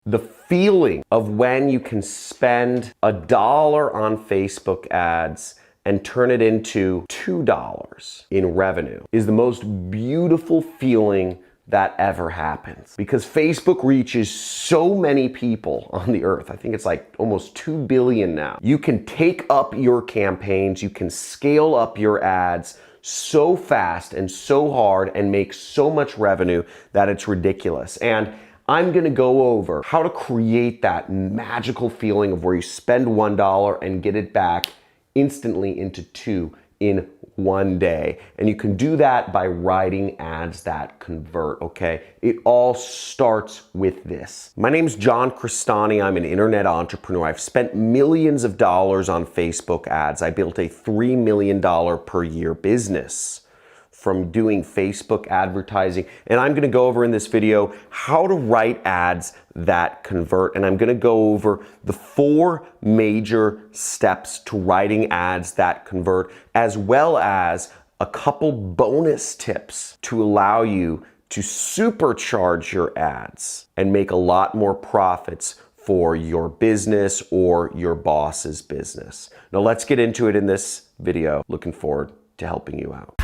The feeling of when you can spend $1 on Facebook ads and turn it into $2 in revenue is the most beautiful feeling that ever happens, because Facebook reaches so many people on the earth. I think it's like almost 2 billion now. You can take up your campaigns, you can scale up your ads so fast and so hard and make so much revenue that it's ridiculous. And I'm gonna go over how to create that magical feeling of where you spend $1 and get it back instantly into 2 in one day. And you can do that by writing ads that convert, okay? It all starts with this. My name's John Crestani. I'm an internet entrepreneur. I've spent millions of dollars on Facebook ads. I built a $3 million per year business from doing Facebook advertising. And I'm gonna go over in this video how to write ads that convert. And I'm gonna go over the 4 major steps to writing ads that convert, as well as a couple bonus tips to allow you to supercharge your ads and make a lot more profits for your business or your boss's business. Now let's get into it in this video. Looking forward to helping you out.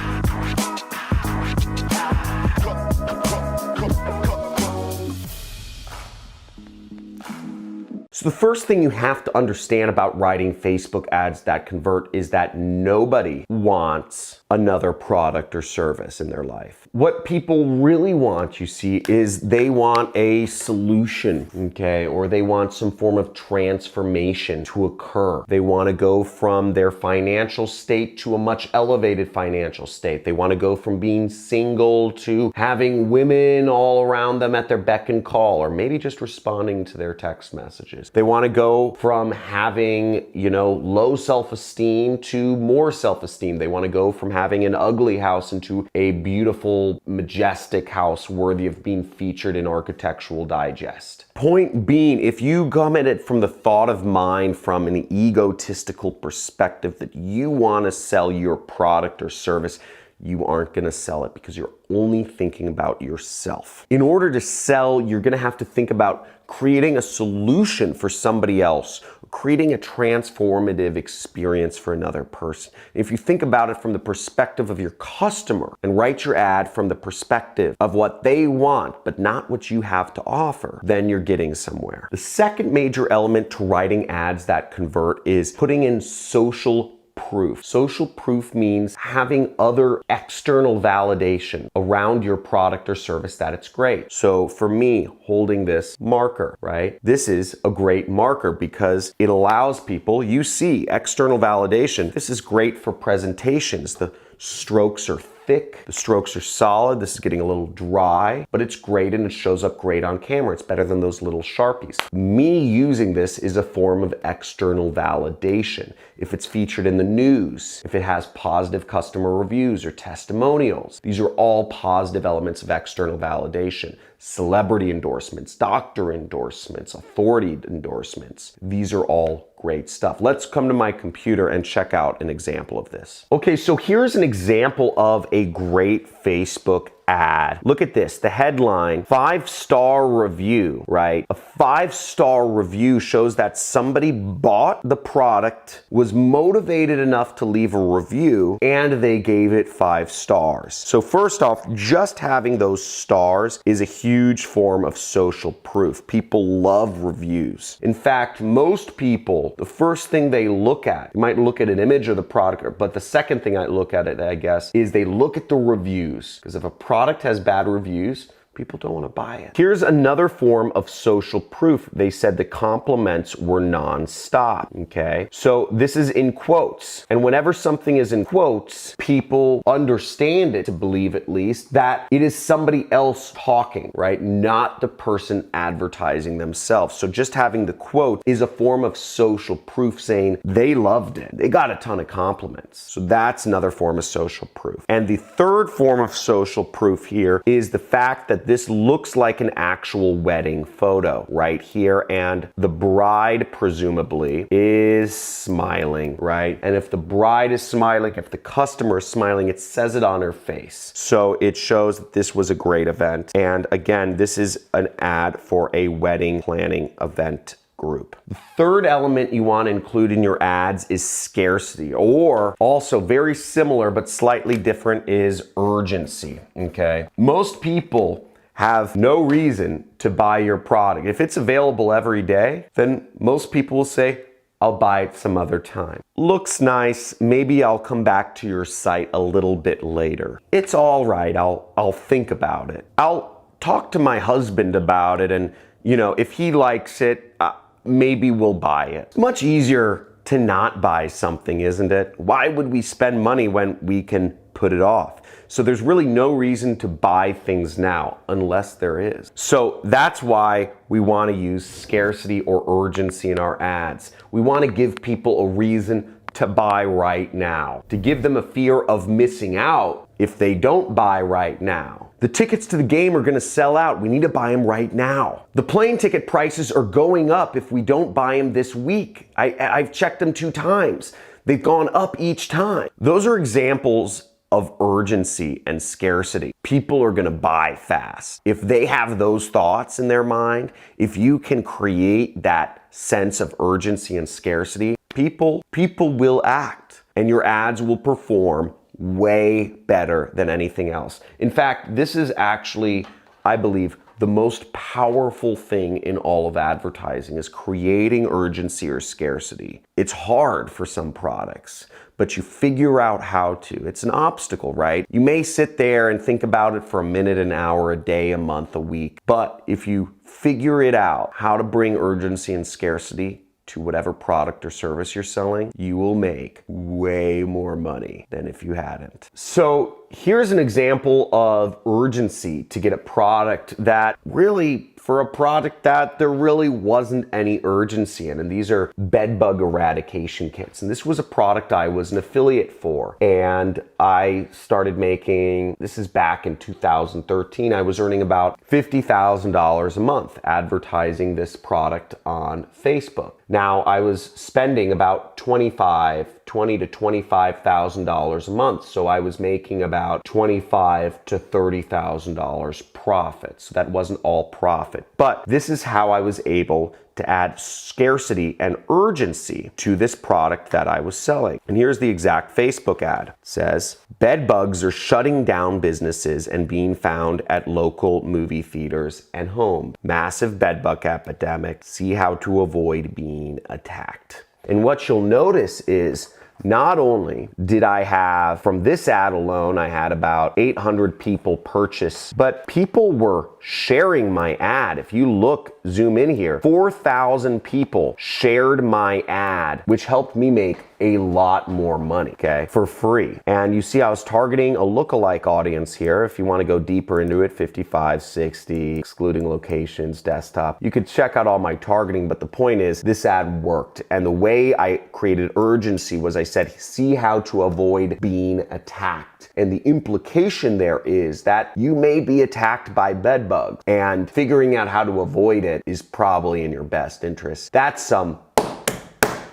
So the first thing you have to understand about writing Facebook ads that convert is that nobody wants another product or service in their life. What people really want, you see, is they want a solution, okay? Or they want some form of transformation to occur. They want to go from their financial state to a much elevated financial state. They want to go from being single to having women all around them at their beck and call, or maybe just responding to their text messages. They want to go from having, low self-esteem to more self-esteem. They want to go from having an ugly house into a beautiful, majestic house worthy of being featured in Architectural Digest. Point being, if you come at it from the thought of mind, from an egotistical perspective that you want to sell your product or service, you aren't going to sell it because you're only thinking about yourself. In order to sell, you're going to have to think about creating a solution for somebody else, creating a transformative experience for another person. If you think about it from the perspective of your customer and write your ad from the perspective of what they want, but not what you have to offer, then you're getting somewhere. The second major element to writing ads that convert is putting in social proof. Social proof means having other external validation around your product or service that it's great. So for me, holding this marker, right? This is a great marker because it allows people, you see external validation. This is great for presentations. The strokes are thick, the strokes are solid. This is getting a little dry, but it's great and it shows up great on camera. It's better than those little Sharpies. Me using this is a form of external validation. If it's featured in the news, if it has positive customer reviews or testimonials, these are all positive elements of external validation. Celebrity endorsements, doctor endorsements, authority endorsements. These are all great stuff. Let's come to my computer and check out an example of this. Okay, so here's an example of a great Facebook ad. Look at this, the headline, 5-star review, right? A 5-star review shows that somebody bought the product, was motivated enough to leave a review, and they gave it 5 stars. So first off, just having those stars is a huge form of social proof. People love reviews. In fact, most people, the first thing they look at, you might look at an image of the product, but the second thing I look at it, I guess, is they look at the reviews. Because if a product has bad reviews, people don't want to buy it. Here's another form of social proof. They said the compliments were non-stop, okay? So this is in quotes. And whenever something is in quotes, people understand it, to believe at least, that it is somebody else talking, right? Not the person advertising themselves. So just having the quote is a form of social proof saying they loved it. They got a ton of compliments. So that's another form of social proof. And the third form of social proof here is the fact that that this looks like an actual wedding photo right here, and the bride presumably is smiling, right? And if the bride is smiling, if the customer is smiling, it says it on her face. So it shows that this was a great event. And again, this is an ad for a wedding planning event group. The third element you want to include in your ads is scarcity, or also very similar but slightly different is urgency, okay? Most people have no reason to buy your product. If it's available every day, then most people will say, I'll buy it some other time. Looks nice, maybe I'll come back to your site a little bit later. It's all right, I'll think about it. I'll talk to my husband about it, and if he likes it, maybe we'll buy it. It's much easier to not buy something, isn't it? Why would we spend money when we can put it off? So there's really no reason to buy things now unless there is. So that's why we want to use scarcity or urgency in our ads. We want to give people a reason to buy right now, to give them a fear of missing out if they don't buy right now. The tickets to the game are going to sell out. We need to buy them right now. The plane ticket prices are going up if we don't buy them this week. I've checked them 2 times. They've gone up each time. Those are examples of urgency and scarcity. People are going to buy fast. If they have those thoughts in their mind, if you can create that sense of urgency and scarcity, people will act, and your ads will perform way better than anything else. In fact, this is actually, I believe, the most powerful thing in all of advertising is creating urgency or scarcity. It's hard for some products, but you figure out how to. It's an obstacle, right? You may sit there and think about it for a minute, an hour, a day, a month, a week, but if you figure it out, how to bring urgency and scarcity to whatever product or service you're selling, you will make way more money than if you hadn't. So here's an example of urgency to get a product that really, for a product that there really wasn't any urgency in. And these are bed bug eradication kits. And this was a product I was an affiliate for. And I started making, this is back in 2013, I was earning about $50,000 a month advertising this product on Facebook. Now I was spending about $20,000 to $25,000 a month. So I was making about $25,000 to $30,000 profit. So that wasn't all profit, but this is how I was able to add scarcity and urgency to this product that I was selling. And here's the exact Facebook ad. It says, bed bugs are shutting down businesses and being found at local movie theaters and home. Massive bed bug epidemic. See how to avoid being attacked. And what you'll notice is not only did I have, from this ad alone, I had about 800 people purchase, but people were sharing my ad. If you look, zoom in here, 4,000 people shared my ad, which helped me make a lot more money, okay, for free. And you see I was targeting a lookalike audience here. If you want to go deeper into it, 55, 60, excluding locations, desktop. You could check out all my targeting, but the point is this ad worked. And the way I created urgency was I said, see how to avoid being attacked. And the implication there is that you may be attacked by bed bugs, and figuring out how to avoid it is probably in your best interest. That's some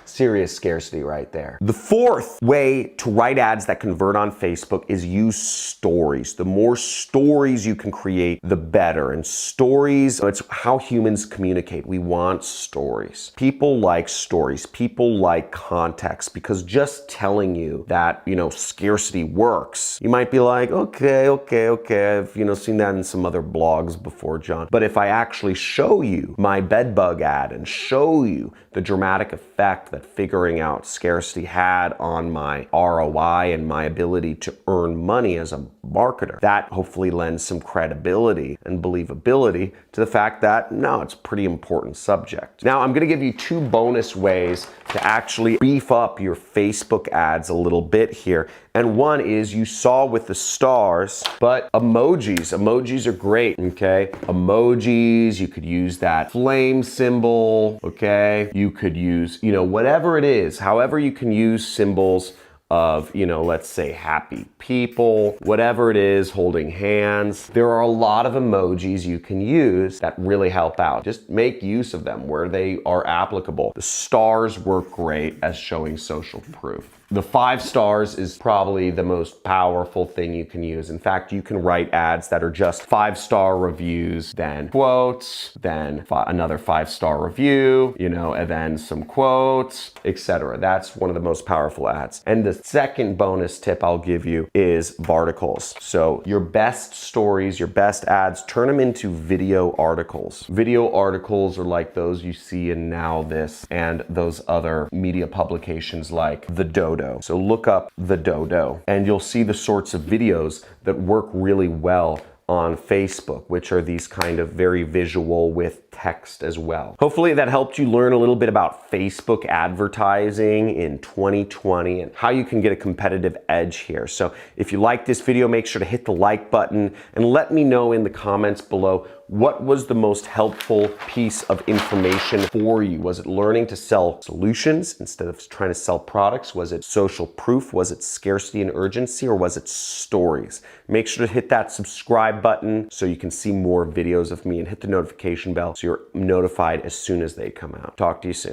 serious scarcity right there. The fourth way to write ads that convert on Facebook is use stories. The more stories you can create, the better. And stories, it's how humans communicate. We want stories. People like stories. People like context, because just telling you that, scarcity works, you might be like, okay. I've, seen that in some other blogs before, John. But if I actually show you my bed bug ad and show you the dramatic effect that figuring out scarcity had on my ROI and my ability to earn money as a marketer, that hopefully lends some credibility and believability to the fact that, no, it's a pretty important subject. Now, I'm gonna give you 2 bonus ways to actually beef up your Facebook ads a little bit here. And one is, you saw with the stars, but emojis. Emojis are great, okay? Emojis, you could use that flame symbol, okay? You could use, whatever it is, however you can use symbols of, let's say happy people, whatever it is, holding hands. There are a lot of emojis you can use that really help out. Just make use of them where they are applicable. The stars work great as showing social proof. The 5 stars is probably the most powerful thing you can use. In fact, you can write ads that are just 5-star reviews, then quotes, then another 5-star review, and then some quotes, etc. That's one of the most powerful ads. And the second bonus tip I'll give you is varticles. So your best stories, your best ads, turn them into video articles. Video articles are like those you see in Now This and those other media publications like The Dodo. So look up The Dodo and you'll see the sorts of videos that work really well on Facebook, which are these kind of very visual with text as well. Hopefully that helped you learn a little bit about Facebook advertising in 2020 and how you can get a competitive edge here. So if you like this video, make sure to hit the like button and let me know in the comments below what was the most helpful piece of information for you. Was it learning to sell solutions instead of trying to sell products? Was it social proof? Was it scarcity and urgency? Or was it stories? Make sure to hit that subscribe button so you can see more videos of me and hit the notification bell so you're notified as soon as they come out. Talk to you soon.